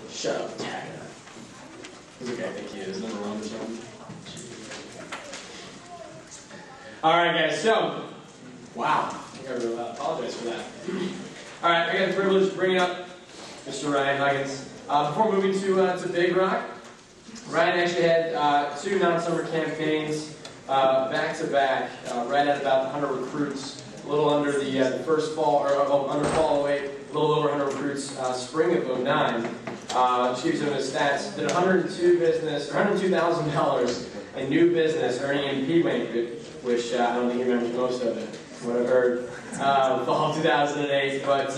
Shut up, Tag. Who's the guy think he is? Number one or something? Alright, guys, so, wow. I think I really apologize for that. Alright, I got the privilege of bringing up Mr. Ryan Huggins. Before moving to Big Rock, Ryan actually had 2 non-summer campaigns back to back, right at about 100 recruits, a little under the first fall, or under fall away, a little over 100 recruits, spring of '09. Just give you some of his stats. Did $102,000 in new business earning in P-Banquet, which I don't think he remembers most of it, from what I've heard. Fall 2008, but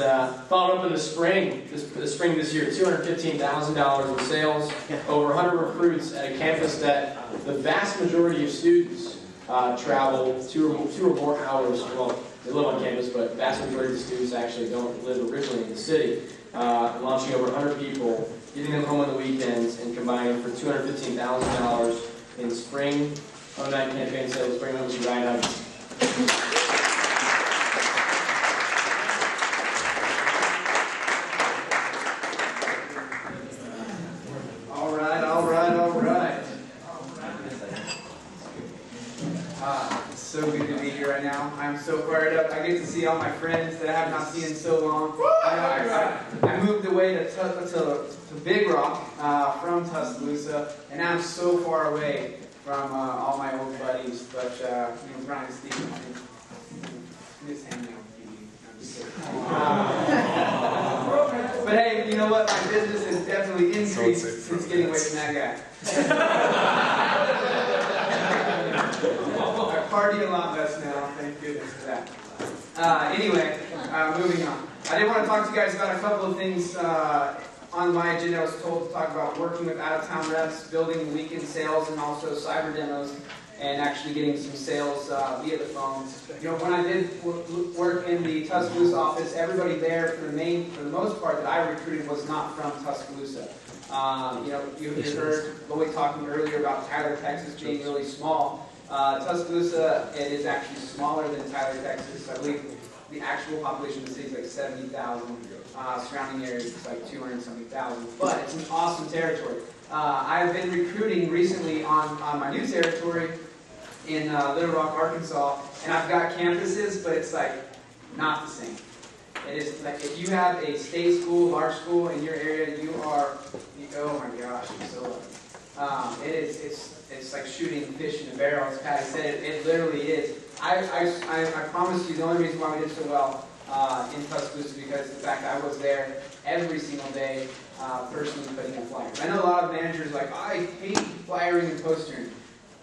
followed up in the spring this year, $215,000 in sales, over 100 recruits at a campus that the vast majority of students travel 2 or more hours. Well, they live on campus, but the vast majority of the students actually don't live originally in the city. Launching over 100 people, getting them home on the weekends, and combining for $215,000 in spring '09 campaign sales. Bring them to Ryan Huggins. So good to be here right now. I'm so fired up. I get to see all my friends that I have not seen in so long. I moved away to Big Rock from Tuscaloosa, and now I'm so far away from all my old buddies. But Brian and Steve, I think just hanging out with you. I'm just kidding. But hey, you know what? My business has definitely increased since getting away from that guy. I party a lot less now, thank goodness for that. Anyway, moving on. I did want to talk to you guys about a couple of things on my agenda. I was told to talk about working with out-of-town reps, building weekend sales, and also cyber demos, and actually getting some sales via the phone. You know, when I did work in the Tuscaloosa office, everybody there, for the most part, that I recruited was not from Tuscaloosa. You know, you heard Lloyd talking earlier about Tyler, Texas being really small. Tuscaloosa, it is actually smaller than Tyler, Texas. I believe the actual population of the city is like 70,000. Surrounding areas is like 200-something thousand. But it's an awesome territory. I've been recruiting recently on my new territory in Little Rock, Arkansas, and I've got campuses, but it's like not the same. It is like if you have a state school, large school in your area, you are, oh my gosh, I'm so lucky. It's like shooting fish in a barrel, as Patty said. It literally is. I promise you, the only reason why we did so well in Tuscaloosa is because the fact I was there every single day, personally putting in flyers. I know a lot of managers like, I hate flyering and postering.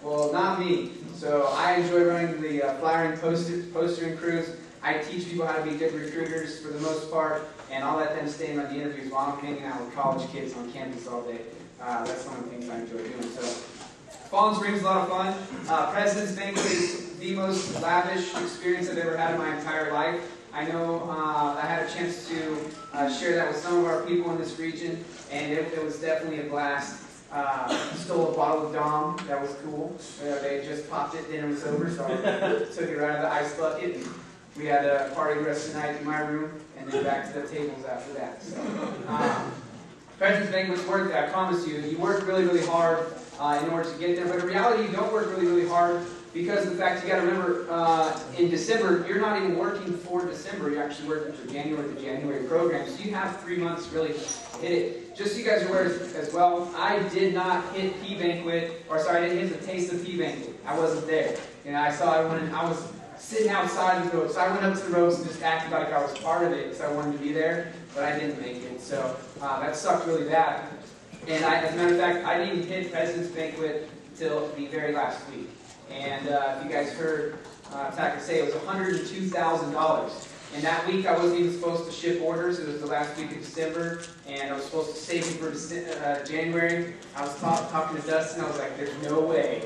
Well, not me. So I enjoy running the flyering postering crews. I teach people how to be good recruiters for the most part, and I'll let them stay and run the interviews while I'm hanging out with college kids on campus all day. That's one of the things I enjoy doing. So, Fall and Spring's a lot of fun. President's Banquet is the most lavish experience I've ever had in my entire life. I know I had a chance to share that with some of our people in this region, and it was definitely a blast. Stole a bottle of Dom. That was cool. They just popped it, dinner was over, so I took it right out of the ice bucket. And we had a party the rest of the night in my room, and then back to the tables after that. So, President's Banquet's worth it, I promise you. You work really, really hard in order to get there, but in reality, you don't work really, really hard because of the fact you got to remember, in December, you're not even working for December. You're actually working for January to January program, so you have 3 months really to hit it. Just so you guys are aware as well, I did not hit P-Banquet, or sorry, I didn't hit the taste of P-Banquet. I wasn't there. You know, I saw everyone, I was sitting outside the ropes. So I went up to the ropes and just acted like I was part of it because I wanted to be there, but I didn't make it. So that sucked really bad. And as a matter of fact, I didn't even hit President's Banquet until the very last week. And if you guys heard Taka say, it was $102,000. And that week, I wasn't even supposed to ship orders. It was the last week of December, and I was supposed to save them for January. I was talking to Dustin. I was like, there's no way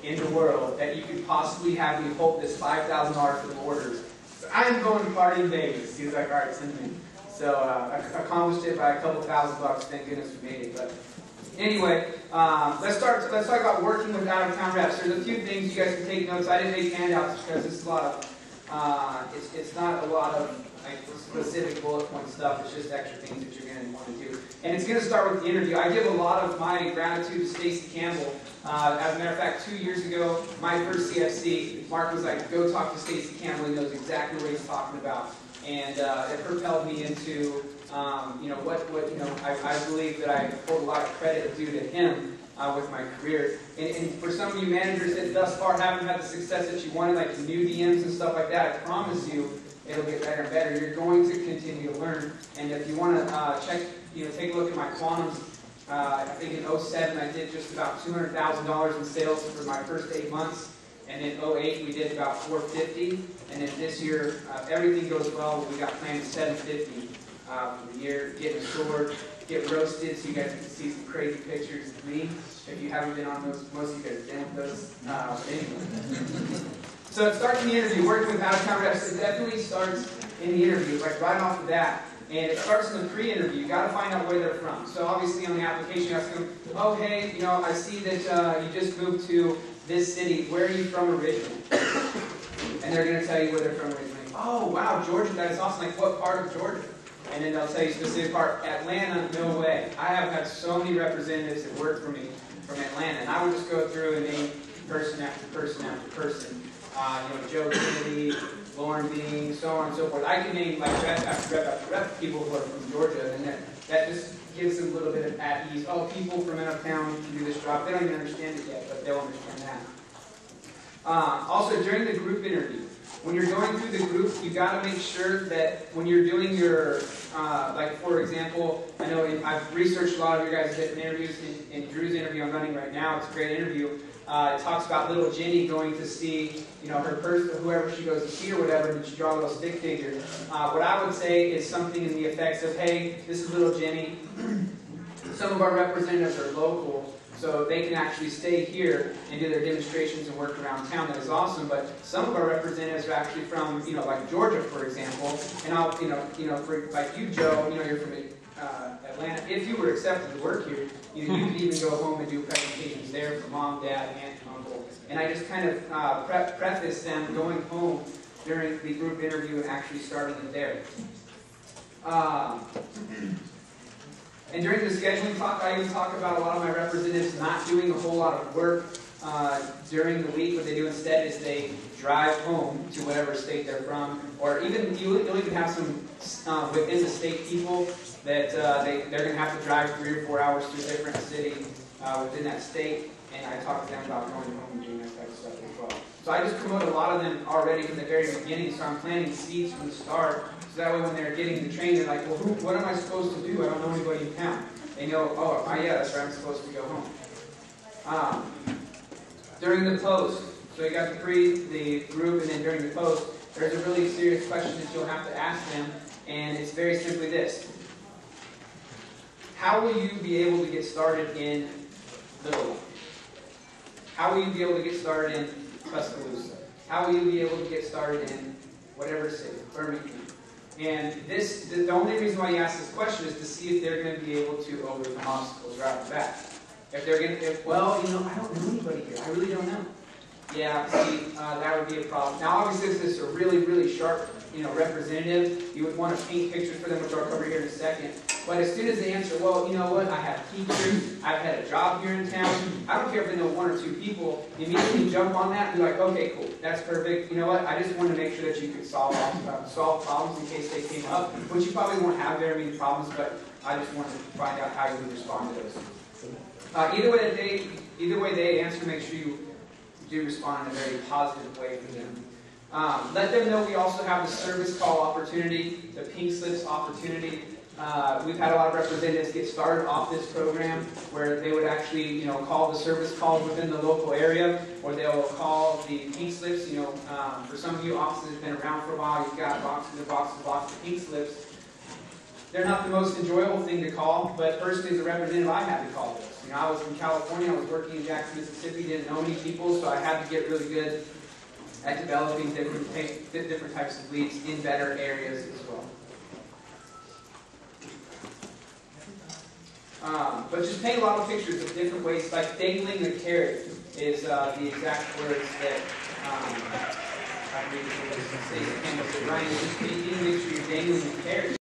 in the world that you could possibly have me hold this $5,000 for the orders. So I'm going to party in Vegas. He was like, all right, send me. So I accomplished it by a couple $1,000. Thank goodness we made it. But anyway, let's talk about working with out-of-town reps. There's a few things you guys can take notes. I didn't make handouts because it's a lot of, it's not a lot of like specific bullet point stuff. It's just extra things that you're going to want to do. And it's going to start with the interview. I give a lot of my gratitude to Stacy Campbell. As a matter of fact, 2 years ago, my first CFC, Mark was like, go talk to Stacy Campbell. He knows exactly what he's talking about. And it propelled me into, I believe that I hold a lot of credit due to him with my career. And for some of you managers that thus far haven't had the success that you wanted, like new DMs and stuff like that, I promise you it'll get better and better. You're going to continue to learn. And if you want to take a look at my quantums, I think in 2007 I did just about $200,000 in sales for my first 8 months. And in 2008 we did about $450,000. And then this year, if everything goes well, we got planned $750,000 for the year. Getting stored, get roasted, so you guys can see some crazy pictures of me. If you haven't been on those, most of you guys have been with those. Anyway. So it starts in the interview. Working with out-of-town reps, it definitely starts in the interview, like right off the bat. And it starts in the pre-interview. You got to find out where they're from. So obviously on the application, you ask them, oh, hey, I see that you just moved to this city. Where are you from originally? And they're going to tell you where they're from originally. Oh, wow, Georgia, that is awesome. Like, what part of Georgia? And then they'll tell you specific part. Atlanta, no way. I have had so many representatives that work for me from Atlanta. And I would just go through and name person after person after person. Joe Kennedy, Lauren Bean, so on and so forth. I can name like rep after rep after rep people who are from Georgia, and that just gives them a little bit of at ease. Oh, people from out of town can do this job. They don't even understand it yet, but they'll understand that. Also, during the group interview, when you're going through the group, you got to make sure that when you're doing your, like for example, I know I've researched a lot of your guys' different interviews. In Drew's interview I'm running right now, it's a great interview. It talks about little Jenny going to see, her person, whoever she goes to see or whatever, and she draw a little stick figure. What I would say is something in the effects of, hey, this is little Jenny. Some of our representatives are local, so they can actually stay here and do their demonstrations and work around town. That is awesome. But some of our representatives are actually from, like Georgia, for example. And I'll, for like you, Joe, you're from Atlanta. If you were accepted to work here, you could even go home and do presentations there for mom, dad, aunt, and uncle. And I just kind of preface them going home during the group interview and actually starting it there. And during the scheduling talk, I even talk about a lot of my representatives not doing a whole lot of work during the week. What they do instead is they drive home to whatever state they're from, or even you'll even have some within the state people that they're going to have to drive 3 or 4 hours to a different city within that state. And I talk to them about going home and doing that type of stuff as well. So I just promote a lot of them already from the very beginning. So I'm planting seeds from the start. So that way when they're getting the training, they're like, well, what am I supposed to do? I don't know anybody in town. They know, oh, yeah, that's where I'm supposed to go home. During the post, so you got the group, and then during the post, there's a really serious question that you'll have to ask them, and it's very simply this. How will you be able to get started in Little Rock? How will you be able to get started in Tuscaloosa? How will you be able to get started in whatever city, Birmingham? And the only reason why you ask this question is to see if they're going to be able to overcome obstacles right off the bat. If they're going to, well, I don't know anybody here. I really don't know. Yeah, see, that would be a problem. Now, obviously, if this is a really, really sharp, representative, you would want to paint pictures for them, which I'll cover here in a second. But as soon as they answer, well, you know what, I have teachers, I've had a job here in town, I don't care if they know 1 or 2 people, you immediately jump on that and be like, okay, cool, that's perfect. You know what, I just wanted to make sure that you could solve problems in case they came up, which you probably won't have very many problems, but I just wanted to find out how you would respond to those. Either way they answer, make sure you do respond in a very positive way for them. Let them know we also have the service call opportunity, the pink slips opportunity. We've had a lot of representatives get started off this program where they would actually, call the service calls within the local area, or they'll call the pink slips. For some of you, offices have been around for a while. You've got boxes of pink slips. They're not the most enjoyable thing to call, but personally, as a representative, I had to call this. I was from California. I was working in Jackson, Mississippi. Didn't know any people, so I had to get really good at developing different types of leads in better areas as well. But just paint a lot of pictures of different ways, like dangling the carrot is the exact words that say, Ryan, just make sure you're dangling the carrot.